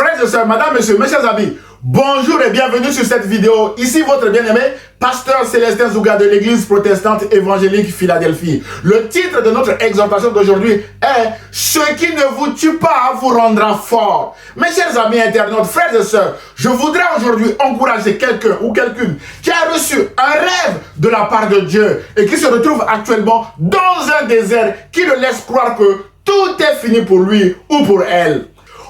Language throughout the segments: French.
Frères et sœurs, madame, monsieur, mes chers amis, bonjour et bienvenue sur cette vidéo. Ici votre bien-aimé, pasteur Célestin Zouga de l'église protestante évangélique Philadelphie. Le titre de notre exhortation d'aujourd'hui est « Ce qui ne vous tue pas vous rendra fort ». Mes chers amis internautes, frères et sœurs, je voudrais aujourd'hui encourager quelqu'un ou quelqu'une qui a reçu un rêve de la part de Dieu et qui se retrouve actuellement dans un désert qui le laisse croire que tout est fini pour lui ou pour elle.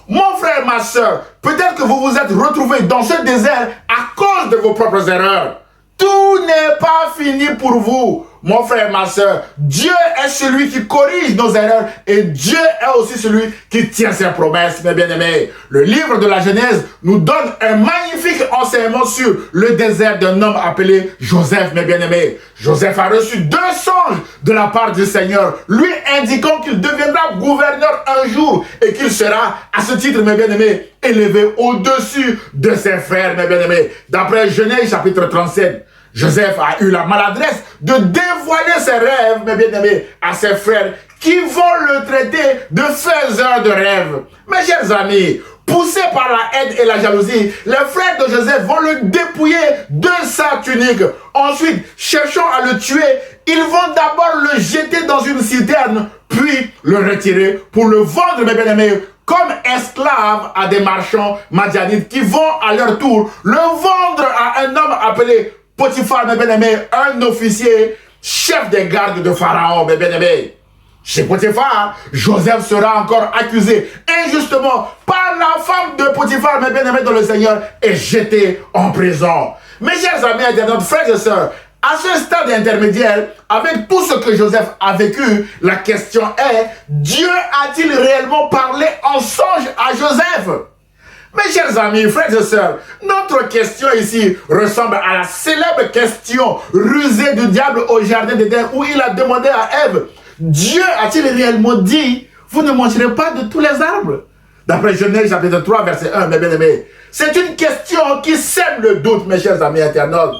Mon frère, ma soeur, peut-être que vous vous êtes retrouvé dans ce désert à cause de vos propres erreurs. Tout n'est pas fini pour vous. Mon frère, ma soeur, Dieu est celui qui corrige nos erreurs et Dieu est aussi celui qui tient ses promesses, mes bien-aimés. Le livre de la Genèse nous donne un magnifique enseignement sur le désert d'un homme appelé Joseph, mes bien-aimés. Joseph a reçu 2 songes de la part du Seigneur, lui indiquant qu'il deviendra gouverneur un jour et qu'il sera, à ce titre, mes bien-aimés, élevé au-dessus de ses frères, mes bien-aimés. D'après Genèse chapitre 37, Joseph a eu la maladresse de dévoiler ses rêves, mes bien-aimés, à ses frères qui vont le traiter de faiseur de rêves. Mes chers amis, poussés par la haine et la jalousie, les frères de Joseph vont le dépouiller de sa tunique. Ensuite, cherchant à le tuer, ils vont d'abord le jeter dans une citerne, puis le retirer pour le vendre, mes bien-aimés, comme esclave à des marchands madianites qui vont à leur tour le vendre à un homme appelé Potiphar, mes bien-aimés, un officier, chef des gardes de Pharaon, mes bien-aimés. Chez Potiphar, Joseph sera encore accusé injustement par la femme de Potiphar, mes bien-aimés dans le Seigneur, et jeté en prison. Mes chers amis internautes, frères et sœurs, à ce stade intermédiaire, avec tout ce que Joseph a vécu, la question est, Dieu a-t-il réellement parlé en songe à Joseph? Mes chers amis, frères et sœurs, notre question ici ressemble à la célèbre question rusée du diable au jardin d'Éden où il a demandé à Ève, Dieu a-t-il réellement dit, vous ne mangerez pas de tous les arbres? D'après Genèse chapitre 3, verset 1, mes bien-aimés. C'est une question qui sème le doute, mes chers amis internautes.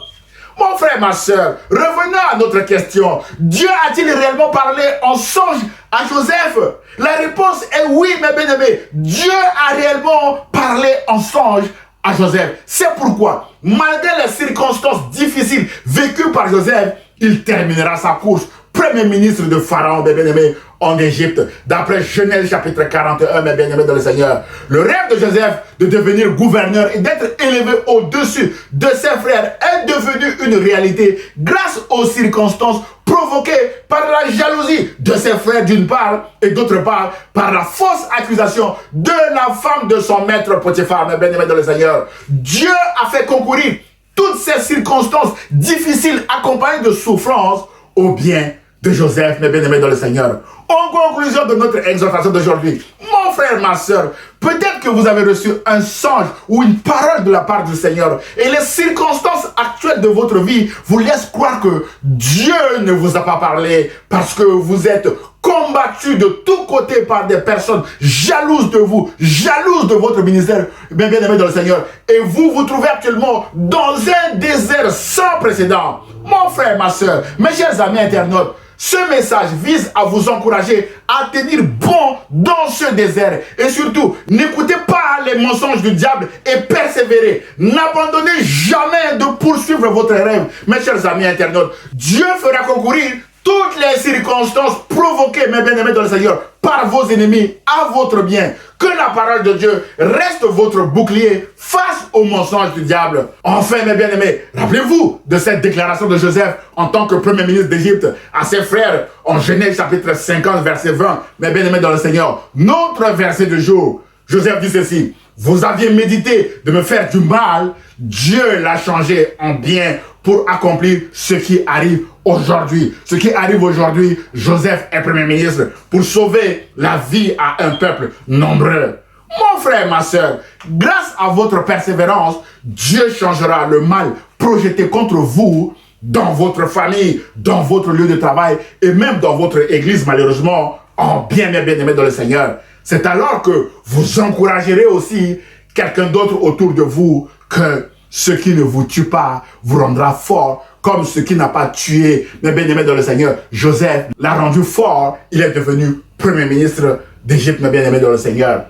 Mon frère, ma soeur, revenons à notre question. Dieu a-t-il réellement parlé en songe à Joseph? La réponse est oui, mes bien-aimés. Dieu a réellement parlé en songe à Joseph. C'est pourquoi, malgré les circonstances difficiles vécues par Joseph, il terminera sa course premier ministre de Pharaon, mes bien-aimés, en Égypte. D'après Genèse chapitre 41, mes bien-aimés dans le Seigneur. Le rêve de Joseph de devenir gouverneur et d'être élevé au-dessus de ses frères est devenu une réalité grâce aux circonstances provoquées par la jalousie de ses frères d'une part et d'autre part par la fausse accusation de la femme de son maître Potiphar, mes bien-aimés dans le Seigneur. Dieu a fait concourir toutes ces circonstances difficiles accompagnées de souffrances au bien de Joseph, mes bien-aimés dans le Seigneur. En conclusion de notre exhortation d'aujourd'hui, mon frère, ma soeur, peut-être que vous avez reçu un songe ou une parole de la part du Seigneur et les circonstances actuelles de votre vie vous laissent croire que Dieu ne vous a pas parlé parce que vous êtes combattu de tous côtés par des personnes jalouses de vous, jalouses de votre ministère, bien aimé dans le Seigneur. Et vous vous trouvez actuellement dans un désert sans précédent. Mon frère, ma soeur, mes chers amis internautes, ce message vise à vous encourager à tenir bon dans ce désert. Et surtout, n'écoutez pas les mensonges du diable et persévérez. N'abandonnez jamais de poursuivre votre rêve. Mes chers amis internautes, Dieu fera concourir toutes les circonstances provoquées, mes bien-aimés dans le Seigneur, par vos ennemis à votre bien. Que la parole de Dieu reste votre bouclier face aux mensonges du diable. Enfin, mes bien-aimés, rappelez-vous de cette déclaration de Joseph en tant que premier ministre d'Égypte à ses frères en Genèse chapitre 50, verset 20. Mes bien-aimés dans le Seigneur, notre verset du jour, Joseph dit ceci. Vous aviez médité de me faire du mal, Dieu l'a changé en bien pour accomplir ce qui arrive aujourd'hui. Ce qui arrive aujourd'hui, Joseph est premier ministre pour sauver la vie à un peuple nombreux. Mon frère, ma soeur, grâce à votre persévérance, Dieu changera le mal projeté contre vous dans votre famille, dans votre lieu de travail et même dans votre église, malheureusement, en bien, mes bien-aimés dans le Seigneur. C'est alors que vous encouragerez aussi quelqu'un d'autre autour de vous que ce qui ne vous tue pas vous rendra fort, comme ce qui n'a pas tué mes bien-aimés dans le Seigneur. Joseph l'a rendu fort, il est devenu premier ministre d'Égypte, mes bien-aimés dans le Seigneur.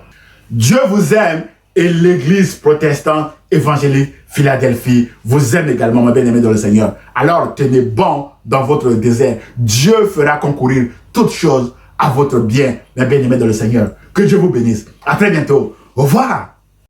Dieu vous aime et l'église protestante évangélique Philadelphie vous aime également, mon bien-aimé dans le Seigneur. Alors, tenez bon dans votre désert. Dieu fera concourir toutes choses à votre bien, mes bien-aimés dans le Seigneur. Que Dieu vous bénisse. À très bientôt. Au revoir.